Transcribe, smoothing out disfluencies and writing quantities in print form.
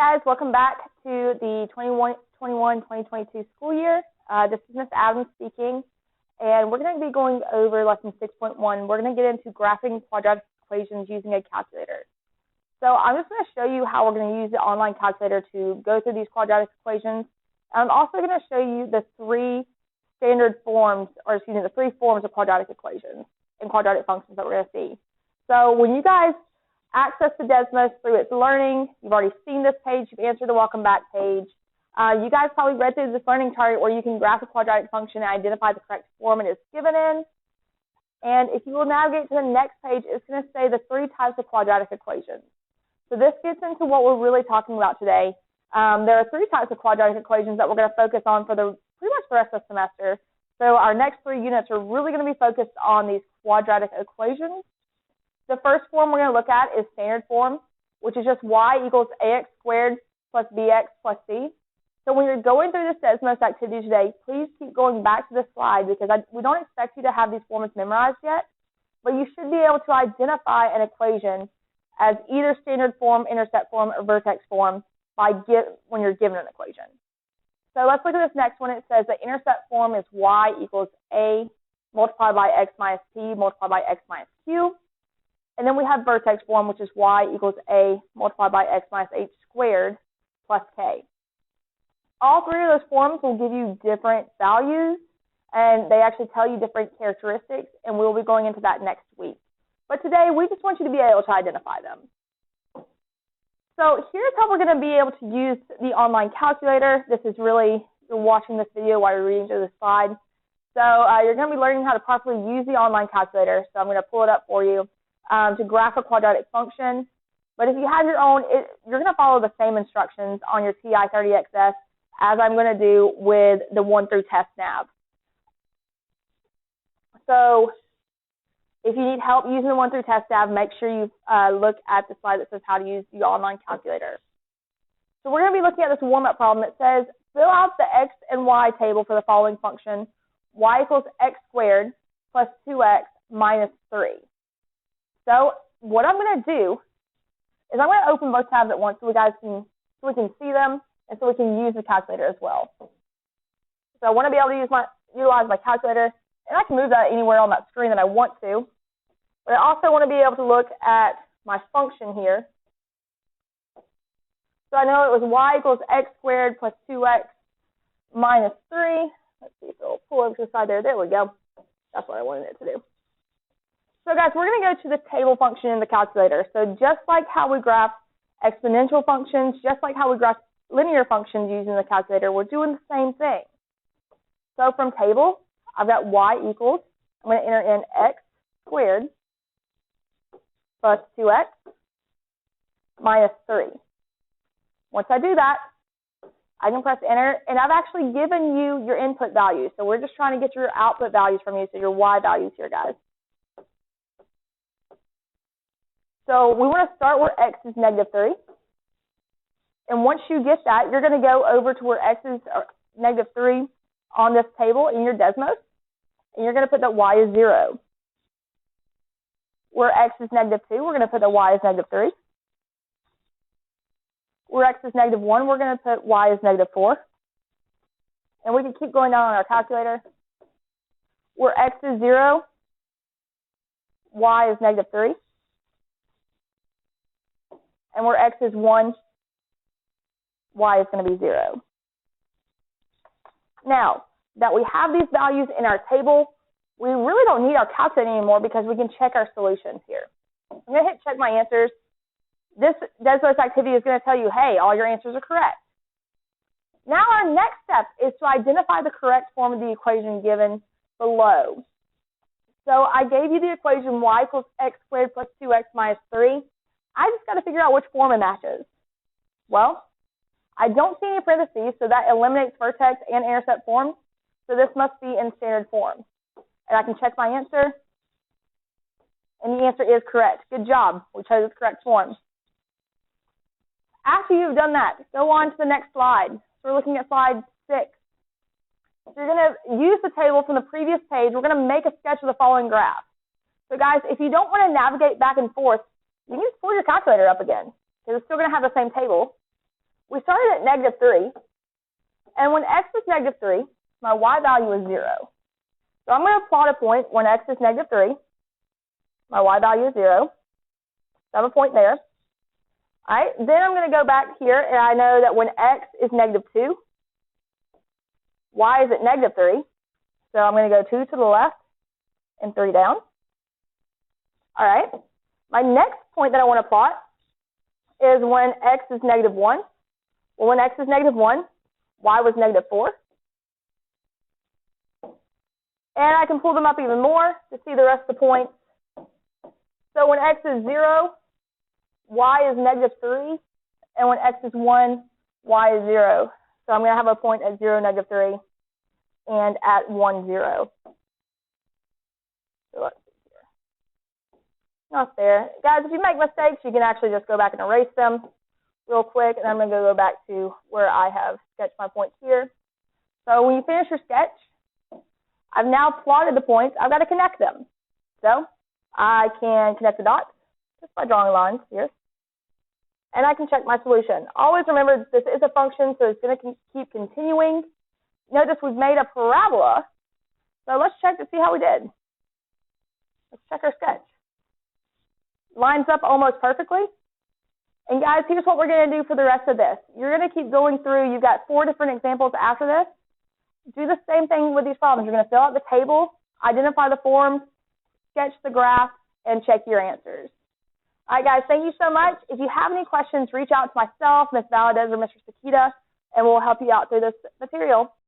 guys, welcome back to the 2021-2022 school year. This is Miss Adams speaking, and we're going to be going over lesson 6.1. We're going to get into graphing quadratic equations using a calculator. So I'm just going to show you how we're going to use the online calculator to go through these quadratic equations. I'm also going to show you the three forms of quadratic equations and quadratic functions that we're going to see. So when you guys access the Desmos through its learning, you've already seen this page, you've answered the welcome back page. You guys probably read through this learning chart where you can graph a quadratic function and identify the correct form it is given in. And if you will navigate to the next page, it's going to say the three types of quadratic equations. So this gets into what we're really talking about today. There are three types of quadratic equations that we're going to focus on for pretty much the rest of the semester. So our next three units are really going to be focused on these quadratic equations. The first form we're going to look at is standard form, which is just y equals ax squared plus bx plus c. So when you're going through this Desmos activity today, please keep going back to this slide because we don't expect you to have these formulas memorized yet, but you should be able to identify an equation as either standard form, intercept form, or vertex form when you're given an equation. So let's look at this next one. It says the intercept form is y equals a multiplied by x minus p multiplied by x minus q. And then we have vertex form, which is y equals a multiplied by x minus h squared plus k. All three of those forms will give you different values, and they actually tell you different characteristics, and we'll be going into that next week. But today, we just want you to be able to identify them. So here's how we're going to be able to use the online calculator. This is really, you're watching this video while you're reading through the slide. So you're going to be learning how to properly use the online calculator. So I'm going to pull it up for you to graph a quadratic function. But if you have your own, you're going to follow the same instructions on your TI-30XS as I'm going to do with the 1 through test nav. So if you need help using the 1 through test nav, make sure you look at the slide that says how to use the online calculator. So we're going to be looking at this warm-up problem that says, fill out the x and y table for the following function, y equals x squared plus 2x minus 3. So what I'm going to do is I'm going to open both tabs at once so we can see them and so we can use the calculator as well. So I want to be able to utilize my calculator, and I can move that anywhere on that screen that I want to. But I also want to be able to look at my function here. So I know it was y equals x squared plus 2x minus 3. Let's see if it'll pull over to the side there. There we go. That's what I wanted it to do. So guys, we're going to go to the table function in the calculator. So just like how we graph exponential functions, just like how we graph linear functions using the calculator, we're doing the same thing. So from table, I've got y equals, I'm going to enter in x squared plus 2x minus 3. Once I do that, I can press enter, and I've actually given you your input values. So we're just trying to get your output values from you, so your y values here, guys. So we want to start where x is negative 3. And once you get that, you're going to go over to where x is negative 3 on this table in your Desmos, and you're going to put that y is 0. Where x is negative 2, we're going to put that y is negative 3. Where x is negative 1, we're going to put y is negative 4. And we can keep going down on our calculator. Where x is 0, y is negative 3. And where x is 1, y is going to be 0. Now that we have these values in our table, we really don't need our calculator anymore because we can check our solutions here. I'm going to hit check my answers. This Desmos activity is going to tell you, hey, all your answers are correct. Now our next step is to identify the correct form of the equation given below. So I gave you the equation y equals x squared plus 2x minus 3. I just got to figure out which form it matches. Well, I don't see any parentheses, so that eliminates vertex and intercept forms. So this must be in standard form. And I can check my answer, and the answer is correct. Good job. We chose the correct form. After you've done that, go on to the next slide. So we're looking at slide 6. So you're going to use the table from the previous page. We're going to make a sketch of the following graph. So guys, if you don't want to navigate back and forth, you can just pull your calculator up again, because it's still going to have the same table. we started at negative 3, and when x is negative 3, my y value is 0. So I'm going to plot a point when x is negative 3. My y value is 0. So I have a point there. All right, then I'm going to go back here, and I know that when x is negative 2, y is at negative 3. So I'm going to go 2 to the left and 3 down. All right, my next point that I want to plot is when x is negative 1. Well, when x is negative 1, y was negative 4. And I can pull them up even more to see the rest of the points. So when x is 0, y is negative 3. And when x is 1, y is 0. So I'm going to have a point at 0, negative 3, and at 1, 0. So let's see here. Not there. Guys, if you make mistakes, you can actually just go back and erase them real quick. And I'm going to go back to where I have sketched my points here. So when you finish your sketch, I've now plotted the points. I've got to connect them. So I can connect the dots just by drawing lines here. And I can check my solution. Always remember this is a function, so it's going to keep continuing. Notice we've made a parabola. So let's check to see how we did. Let's check our sketch. Lines up almost perfectly. And guys, here's what we're going to do for the rest of this. You're going to keep going through. You've got 4 different examples after this. Do the same thing with these problems. You're going to fill out the table, identify the forms, sketch the graph, and check your answers. All right, guys, thank you so much. If you have any questions, reach out to myself, Ms. Valadez, or Mr. Sakita, and we'll help you out through this material.